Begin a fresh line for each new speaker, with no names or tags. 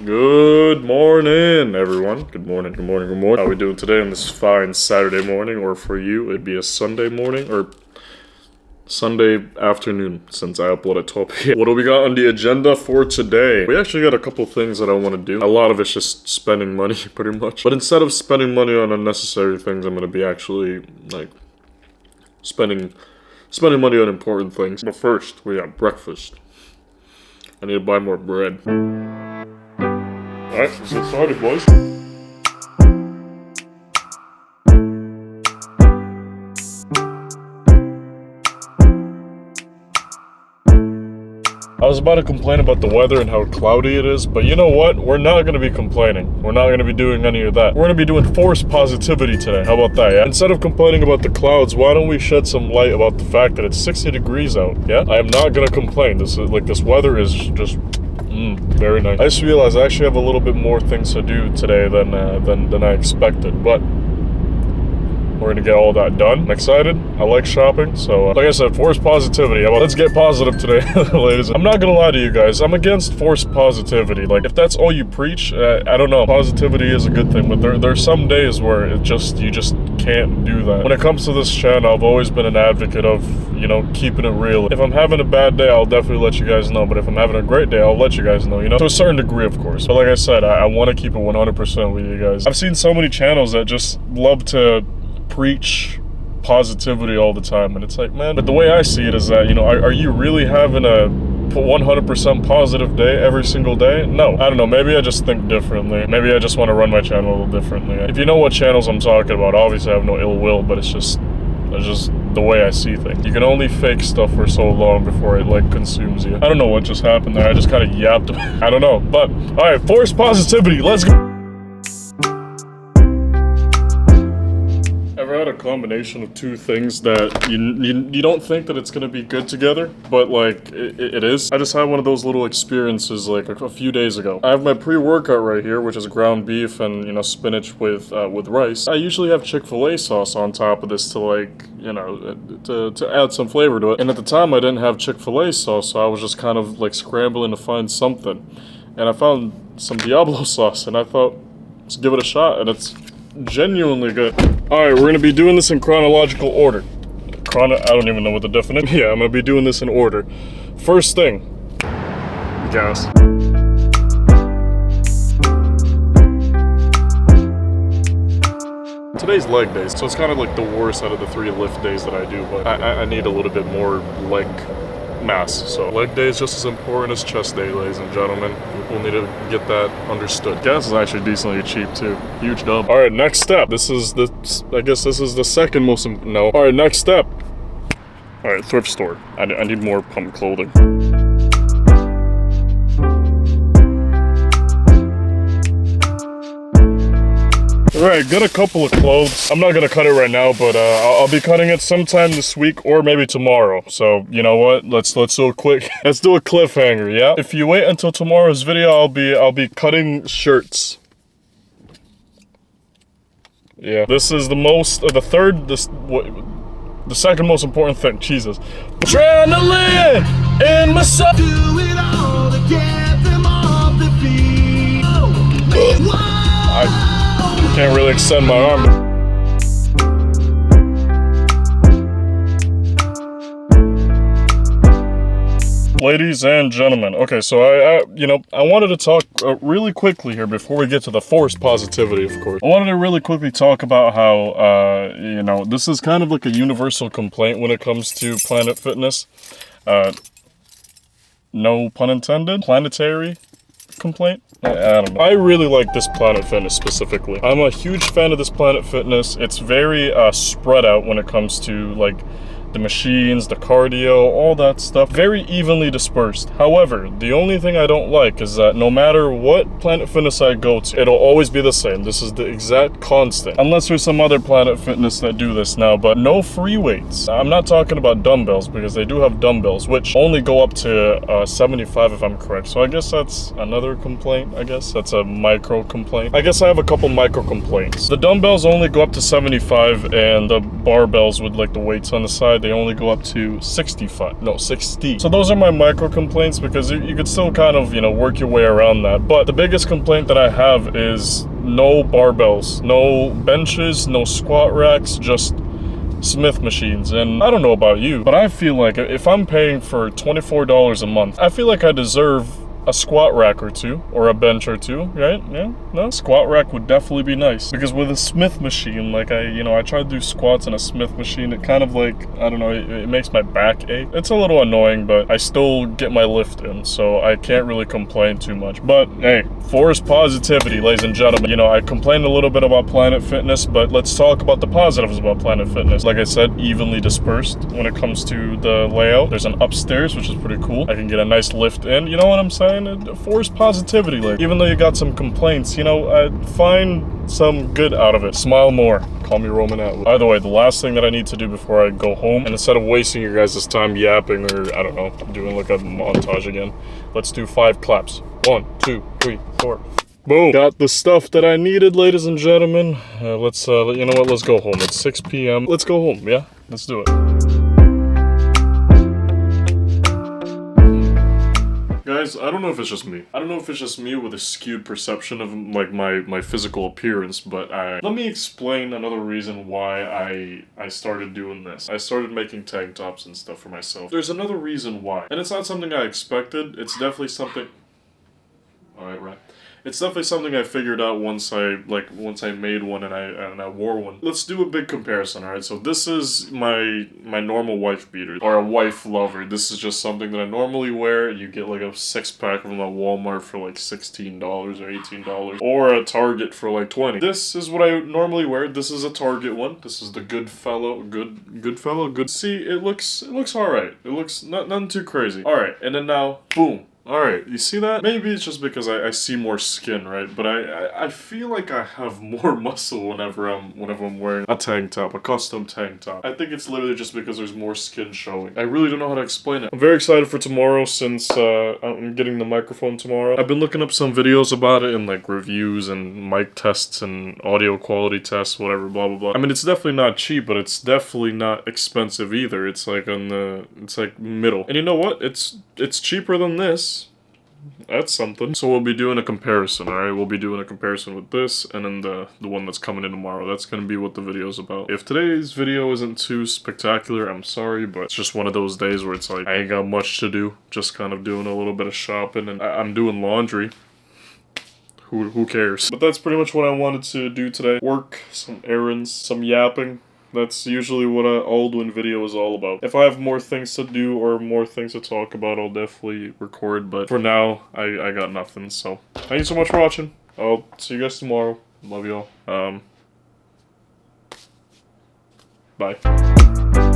Good morning, everyone. Good morning, good morning, good morning. How are we doing today on this fine Saturday morning? Or for you, it'd be a Sunday morning or Sunday afternoon since I upload at 12 p.m. What do we got on the agenda for today? We actually got a couple things that I want to do. A lot of it's just spending money, pretty much. But instead of spending money on unnecessary things, I'm going to be actually, like, spending money on important things. But first, we got breakfast. I need to buy more bread. Alright, let's get started, boys. I was about to complain about the weather and how cloudy it is, but you know what? We're not going to be complaining. We're not going to be doing any of that. We're going to be doing forced positivity today. How about that, yeah? Instead of complaining about the clouds, why don't we shed some light about the fact that it's 60 degrees out, yeah? I am not going to complain. This weather is just... very nice. I just realized I actually have a little bit more things to do today than I expected, but we're gonna get all that done. I'm excited. I like shopping, so like I said, forced positivity. Let's get positive today, ladies. I'm not gonna lie to you guys. I'm against forced positivity. Like, if that's all you preach, I don't know. Positivity is a good thing, but there's some days where you just can't do that. When it comes to this channel, I've always been an advocate of, you know, keeping it real. If I'm having a bad day, I'll definitely let you guys know, but if I'm having a great day, I'll let you guys know, you know, to a certain degree, of course. But like I said, I want to keep it 100% with you guys. I've seen so many channels that just love to preach positivity all the time, and it's like, man, but the way I see it is that, you know, are you really having a 100% positive day every single day? No. I don't know, maybe I just think differently. Maybe I just want to run my channel a little differently. If you know what channels I'm talking about, obviously I have no ill will, but it's just the way I see things. You can only fake stuff for so long before it, like, consumes you. I don't know what just happened there. I just kind of yapped. I don't know, but all right, forced positivity, let's go. Ever had a combination of two things that you don't think that it's gonna be good together, but like it is? I just had one of those little experiences like a few days ago. I have my pre-workout right here, which is ground beef and, you know, spinach with rice. I usually have Chick-fil-A sauce on top of this to, like, you know, to add some flavor to it. And at the time I didn't have Chick-fil-A sauce, so I was just kind of like scrambling to find something. And I found some Diablo sauce, and I thought, let's give it a shot, and it's genuinely good. Alright, we're gonna be doing this in chronological order. I don't even know what the definition. Yeah, I'm gonna be doing this in order. First thing, gas. Today's leg day, so it's kind of like the worst out of the 3 lift days that I do, but I need a little bit more leg mass. So leg day is just as important as chest day, ladies and gentlemen. We'll need to get that understood. Gas is actually decently cheap too. Huge dub. All right, next step. I guess this is the second most, no. All right, next step. All right, thrift store. I need more pump clothing. Alright, got a couple of clothes. I'm not gonna cut it right now, but I'll be cutting it sometime this week or maybe tomorrow. So, you know what? Let's do a cliffhanger, yeah? If you wait until tomorrow's video, I'll be cutting shirts. Yeah. This is the second most important thing. Jesus. Adrenaline in my soul. Do it all to get them off the feet. I can't really extend my arm. Ladies and gentlemen, okay, so I wanted to talk really quickly here before we get to the forced positivity, of course. I wanted to really quickly talk about how, you know, this is kind of like a universal complaint when it comes to Planet Fitness. No pun intended. Planetary complaint? I don't know. I really like this Planet Fitness specifically. I'm a huge fan of this Planet Fitness. It's very spread out when it comes to, like, the machines, the cardio, all that stuff, very evenly dispersed. However, the only thing I don't like is that no matter what Planet Fitness I go to, it'll always be the same. This is the exact constant. Unless there's some other Planet Fitness that do this now, but no free weights. I'm not talking about dumbbells, because they do have dumbbells, which only go up to 75 if I'm correct. So I guess that's another complaint, I guess. That's a micro complaint. I guess I have a couple micro complaints. The dumbbells only go up to 75, and the barbells with, like, the weights on the side, side, they only go up to 65, no, 60. So those are my micro complaints, because you could still kind of, you know, work your way around that. But the biggest complaint that I have is no barbells, no benches, no squat racks, just Smith machines. And I don't know about you, but I feel like if I'm paying for $24 a month, I feel like I deserve a squat rack or two, or a bench or two, right? Yeah, no, squat rack would definitely be nice, because with a Smith machine, like I try to do squats in a Smith machine, it kind of like, I don't know, it makes my back ache. It's a little annoying, but I still get my lift in, so I can't really complain too much. But hey, force positivity, ladies and gentlemen. You know, I complained a little bit about Planet Fitness, but let's talk about the positives about Planet Fitness. Like I said, evenly dispersed when it comes to the layout. There's an upstairs, which is pretty cool. I can get a nice lift in, you know what I'm saying? Force positivity, like, even though you got some complaints, you know, find some good out of it. Smile more. Call me Roman Atwood. By the way, the last thing that I need to do before I go home, and instead of wasting your guys' time yapping or, I don't know, doing like a montage again, let's do 5 claps. 1, 2, 3, 4. Boom. Got the stuff that I needed, ladies and gentlemen. Let's, you know what, let's go home. It's 6 p.m. Let's go home, yeah? Let's do it. Guys, I don't know if it's just me. I don't know if it's just me with a skewed perception of like my physical appearance, but let me explain another reason why I started doing this. I started making tank tops and stuff for myself. There's another reason why. And it's not something I expected. It's definitely something... Alright, right. It's definitely something I figured out once I made one and I wore one. Let's do a big comparison, alright? So this is my normal wife beater, or a wife lover. This is just something that I normally wear. You get like a 6-pack from a Walmart for like $16 or $18, or a Target for like $20. This is what I normally wear. This is a Target one. This is the good fellow. See, it looks alright. It looks nothing too crazy. Alright, and then now, boom. Alright, you see that? Maybe it's just because I see more skin, right? But I feel like I have more muscle whenever I'm wearing a tank top, a custom tank top. I think it's literally just because there's more skin showing. I really don't know how to explain it. I'm very excited for tomorrow, since I'm getting the microphone tomorrow. I've been looking up some videos about it, and like reviews and mic tests and audio quality tests, whatever, blah blah blah. I mean, it's definitely not cheap, but it's definitely not expensive either. It's like it's like middle. And you know what? It's cheaper than this. That's something. So we'll be doing a comparison, alright? We'll be doing a comparison with this, and then the one that's coming in tomorrow. That's gonna be what the video's about. If today's video isn't too spectacular, I'm sorry, but it's just one of those days where it's like, I ain't got much to do. Just kind of doing a little bit of shopping, and I'm doing laundry. Who cares? But that's pretty much what I wanted to do today. Work, some errands, some yapping. That's usually what an Aldwen video is all about. If I have more things to do or more things to talk about, I'll definitely record, but for now, I got nothing, so. Thank you so much for watching. I'll see you guys tomorrow. Love y'all. Bye.